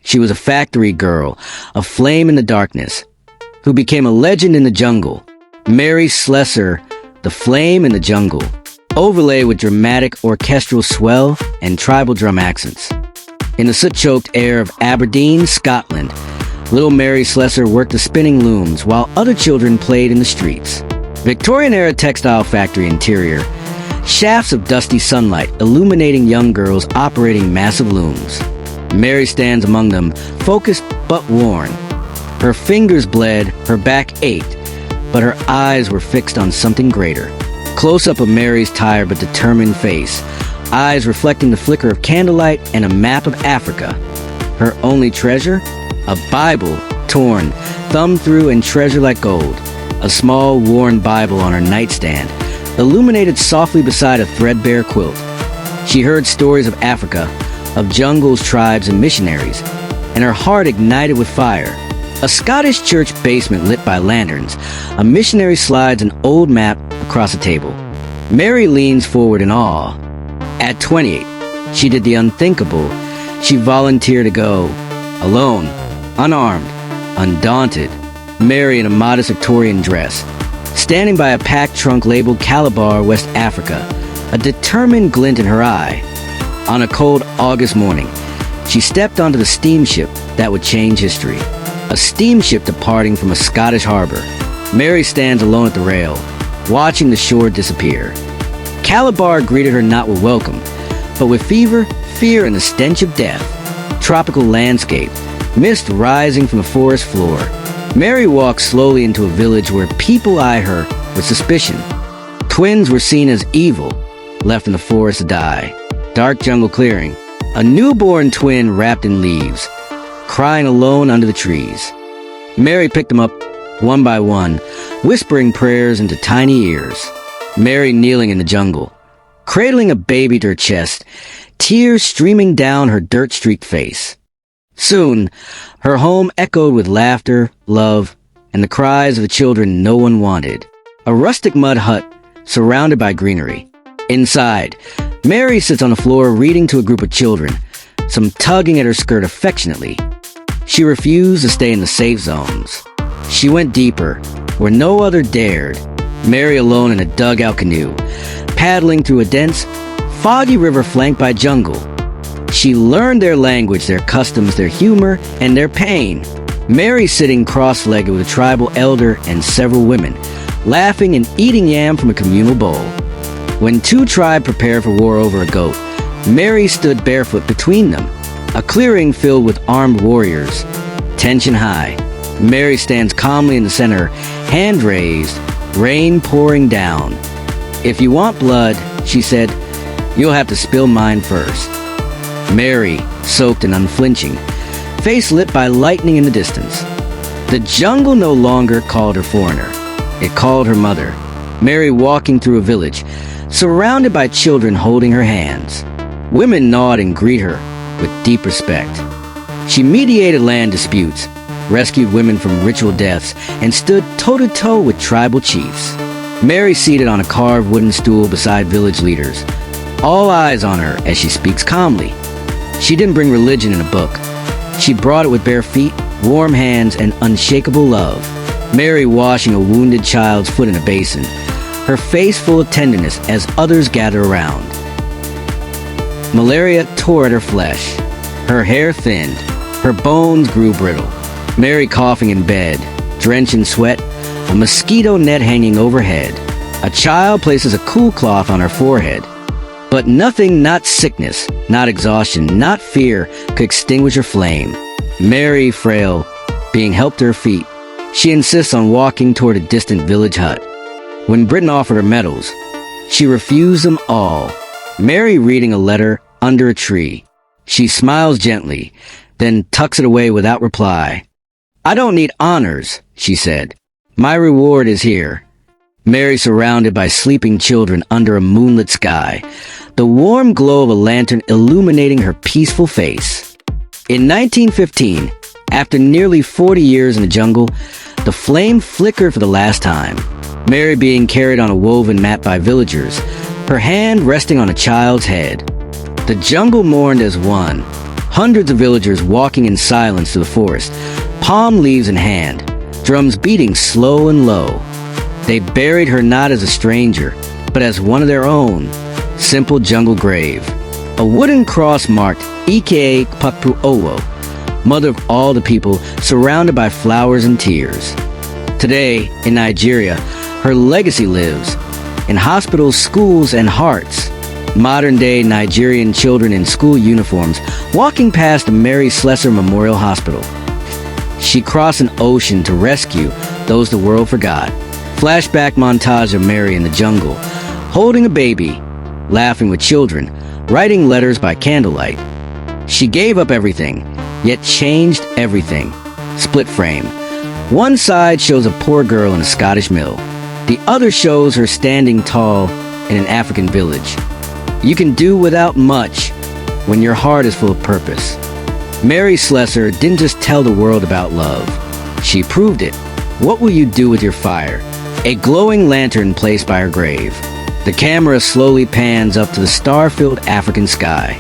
She was a factory girl, a flame in the darkness, who became a legend in the jungle. Mary Slessor, the flame in the jungle, overlaid with dramatic orchestral swell and tribal drum accents. In the soot-choked air of Aberdeen, Scotland, little Mary Slessor worked the spinning looms while other children played in the streets. Victorian-era textile factory interior, shafts of dusty sunlight illuminating young girls operating massive looms. Mary stands among them, focused but worn. Her fingers bled, her back ached, but her eyes were fixed on something greater. Close-up of Mary's tired but determined face, eyes reflecting the flicker of candlelight and a map of Africa. Her only treasure? A Bible, torn, thumbed through and treasured like gold. A small, worn Bible on her nightstand, illuminated softly beside a threadbare quilt. She heard stories of Africa, of jungles, tribes, and missionaries, and her heart ignited with fire. A Scottish church basement lit by lanterns, a missionary slides an old map across a table. Mary leans forward in awe. At 28, she did the unthinkable. She volunteered to go, alone, unarmed, undaunted. Mary in a modest Victorian dress, standing by a packed trunk labeled Calabar, West Africa, a determined glint in her eye. On a cold August morning, she stepped onto the steamship that would change history. A steamship departing from a Scottish harbor. Mary stands alone at the rail, watching the shore disappear. Calabar greeted her not with welcome, but with fever, fear, and the stench of death. Tropical landscape, mist rising from the forest floor. Mary walked slowly into a village where people eye her with suspicion. Twins were seen as evil, left in the forest to die. Dark jungle clearing. A newborn twin wrapped in leaves, crying alone under the trees. Mary picked them up, one by one, whispering prayers into tiny ears. Mary kneeling in the jungle, cradling a baby to her chest, tears streaming down her dirt-streaked face. Soon, her home echoed with laughter, love, and the cries of the children no one wanted. A rustic mud hut, surrounded by greenery. Inside, Mary sits on the floor reading to a group of children, some tugging at her skirt affectionately. She refused to stay in the safe zones. She went deeper, where no other dared. Mary alone in a dugout canoe, paddling through a dense, foggy river flanked by jungle. She learned their language, their customs, their humor, and their pain. Mary sitting cross-legged with a tribal elder and several women, laughing and eating yam from a communal bowl. When two tribes prepared for war over a goat, Mary stood barefoot between them, a clearing filled with armed warriors. Tension high. Mary stands calmly in the center, hand raised, rain pouring down. "If you want blood," she said, "you'll have to spill mine first." Mary, soaked and unflinching, face lit by lightning in the distance. The jungle no longer called her foreigner. It called her mother. Mary walking through a village, surrounded by children holding her hands. Women nod and greet her with deep respect. She mediated land disputes, rescued women from ritual deaths, and stood toe-to-toe with tribal chiefs. Mary seated on a carved wooden stool beside village leaders, all eyes on her as she speaks calmly. She didn't bring religion in a book. She brought it with bare feet, warm hands, and unshakable love. Mary washing a wounded child's foot in a basin, her face full of tenderness as others gather around. Malaria tore at her flesh. Her hair thinned. Her bones grew brittle. Mary coughing in bed, drenched in sweat, a mosquito net hanging overhead. A child places a cool cloth on her forehead. But nothing, not sickness, not exhaustion, not fear, could extinguish her flame. Mary, frail, being helped to her feet, she insists on walking toward a distant village hut. When Britain offered her medals, she refused them all. Mary reading a letter under a tree. She smiles gently, then tucks it away without reply. "I don't need honors," she said. "My reward is here." Mary surrounded by sleeping children under a moonlit sky, the warm glow of a lantern illuminating her peaceful face. In 1915, after nearly 40 years in the jungle, the flame flickered for the last time. Mary being carried on a woven mat by villagers, her hand resting on a child's head. The jungle mourned as one, Hundreds of villagers walking in silence to the forest, palm leaves in hand, drums beating slow and low. They buried her not as a stranger, but as one of their own, simple jungle grave. A wooden cross marked Ike Papu'owo, mother of all the people, surrounded by flowers and tears. Today, in Nigeria, her legacy lives in hospitals, schools, and hearts. Modern-day Nigerian children in school uniforms walking past the Mary Slessor Memorial Hospital. She crossed an ocean to rescue those the world forgot. Flashback montage of Mary in the jungle, holding a baby, laughing with children, writing letters by candlelight. She gave up everything, yet changed everything. Split frame. One side shows a poor girl in a Scottish mill. The other shows her standing tall in an African village. You can do without much when your heart is full of purpose. Mary Slessor didn't just tell the world about love. She proved it. What will you do with your fire? A glowing lantern placed by her grave. The camera slowly pans up to the star-filled African sky.